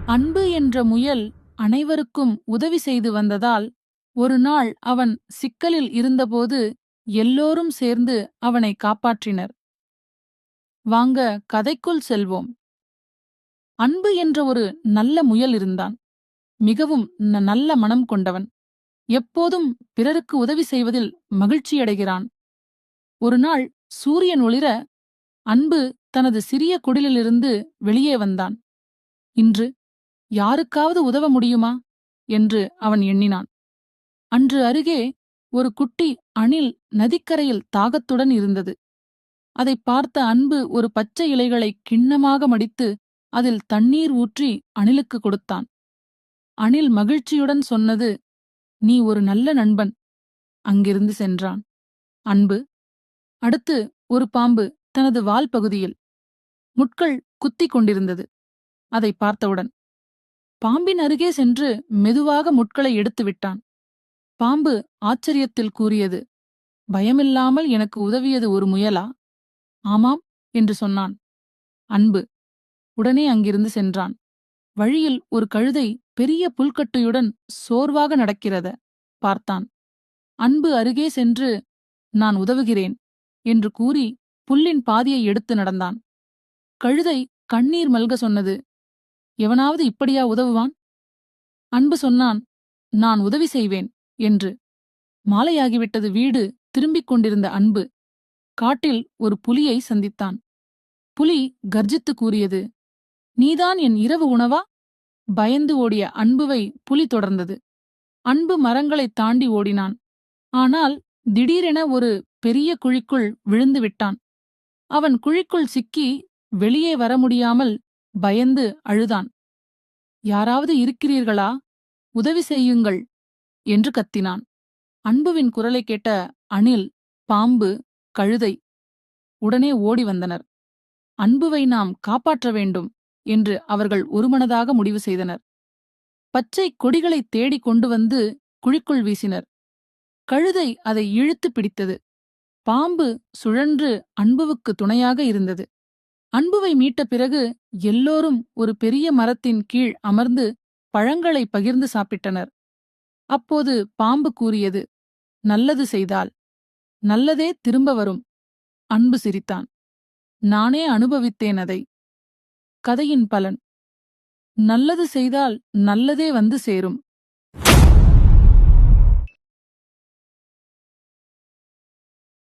அன்பு என்ற முயல் அனைவருக்கும் உதவி செய்து வந்ததால் ஒருநாள் அவன் சிக்கலில் இருந்தபோது எல்லோரும் சேர்ந்து அவனை காப்பாற்றினர். வாங்க கதைக்குள் செல்வோம். அன்பு என்ற ஒரு நல்ல முயல் இருந்தான். மிகவும் நல்ல மனம் கொண்டவன். எப்போதும் பிறருக்கு உதவி செய்வதில் மகிழ்ச்சியடைகிறான். ஒருநாள் சூரியன் ஒளிர அன்பு தனது சிறிய குடிலிலிருந்து வெளியே வந்தான். இன்று யாருக்காவது உதவ முடியுமா என்று அவன் எண்ணினான். அன்று அருகே ஒரு குட்டி அணில் நதிக்கரையில் தாகத்துடன் இருந்தது. அதைப் பார்த்த அன்பு ஒரு பச்சை இலைகளை கிண்ணமாக மடித்து அதில் தண்ணீர் ஊற்றி அணிலுக்கு கொடுத்தான். அணில் மகிழ்ச்சியுடன் சொன்னது, "நீ ஒரு நல்ல நண்பன்." அங்கிருந்து சென்றான். அன்பு. அடுத்து ஒரு பாம்பு தனது வால் பகுதியில் முட்கள் குத்திக் கொண்டிருந்தது. அதை பார்த்தவுடன் பாம்பின் அருகே சென்று மெதுவாக முட்களை எடுத்து விட்டான். பாம்பு ஆச்சரியத்தில் கூறியது, "பயமில்லாமல் எனக்கு உதவியது ஒரு முயலா?" "ஆமாம்" என்று சொன்னான். அன்பு உடனே அங்கிருந்து சென்றான். வழியில் ஒரு கழுதை பெரிய புல்கட்டையுடன் சோர்வாக நடக்கிறத பார்த்தான். அன்பு அருகே சென்று, "நான் உதவுகிறேன்" என்று கூறி புல்லின் பாதியை எடுத்து நடந்தான். கழுதை கண்ணீர் மல்க சொன்னது, "எவனாவது இப்படியா உதவுவான்?" அன்பு சொன்னான், "நான் உதவி செய்வேன்" என்று. மாலையாகிவிட்டது. வீடு திரும்பிக் கொண்டிருந்த அன்பு காட்டில் ஒரு புலியை சந்தித்தான். புலி கர்ஜித்து கூறியது, "நீதான் என் இரவு உணவா?" பயந்து ஓடிய அன்புவை புலி தொடர்ந்தது. அன்பு மரங்களைத் தாண்டி ஓடினான். ஆனால் திடீரென ஒரு பெரிய குழிக்குள் விழுந்து விட்டான். அவன் குழிக்குள் சிக்கி வெளியே வர முடியாமல் பயந்து அழுதான். "யாராவது இருக்கிறீர்களா? உதவி செய்யுங்கள்" என்று கத்தினான். அன்புவின் குரலை கேட்ட அணில், பாம்பு, கழுதை உடனே ஓடி வந்தனர். அன்புவை நாம் காப்பாற்ற வேண்டும் என்று அவர்கள் ஒருமனதாக முடிவு செய்தனர். பச்சை கொடிகளைத் தேடிக் கொண்டு வந்து குழிக்குள் வீசினர். கழுதை அதை இழுத்து பிடித்தது. பாம்பு சுழன்று அன்புவுக்கு துணையாக இருந்தது. அன்புவை மீட்ட பிறகு எல்லோரும் ஒரு பெரிய மரத்தின் கீழ் அமர்ந்து பழங்களை பகிர்ந்து சாப்பிட்டனர். அப்போது பாம்பு கூறியது, "நல்லது செய்தால் நல்லதே திரும்ப வரும்." அன்பு சிரித்தான், "நானே அனுபவித்தேன் அதை." கதையின் பலன்: நல்லது செய்தால் நல்லதே வந்து சேரும்.